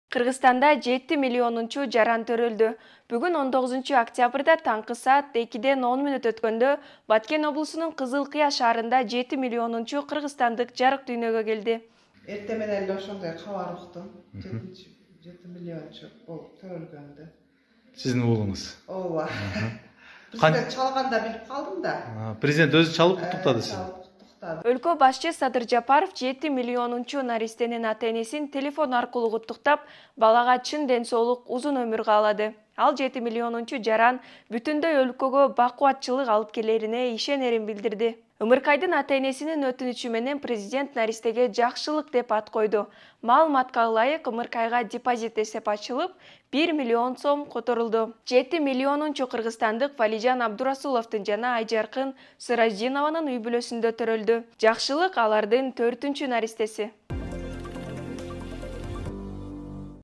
Кыргызстанда 7 миллионунчу жаран төрөлдү. Бүгүн 19 октябрда таңкы саат 2-ден 10 мүнөт өткөндө Баткен облусунун Кызыл Кыя шаарында 7 миллионунчу кыргызстандык жарык дүйнөгө келди. Эртең менен эле ошондой кабар уктум. 7 миллиончу болуп төрөлгөндү. Сиздин уулуңуз? Ооба. Президент чалганда билип калдым да. Президент өзү чалып куттуктады сизди. Өлкө башчы Садыр Жапаров 7 миллионунчу наристенин ата-энесин телефон аркылуу куттуктап, балага чын ден соолук, узун өмүр каалады. Ал 7 миллионунчу жаран бүтүндөй өлкөгө бакубатчылык алып келерине ишенерин билдирди. Ымыркайдын ата-энесинин өтүнүчү менен президент наристеге жакшылык деп ат койду. Маалыматка ылайык Ымыркайга депозит эсеп ачылып, 1 миллион сом которулду. 7 миллионунчу кыргызстандык Валижан Абдурасуловдун жана Айжаркын Сыраздинованын үй бүлөсүндө төрөлдү. Жакшылык алардын 4-наристеси.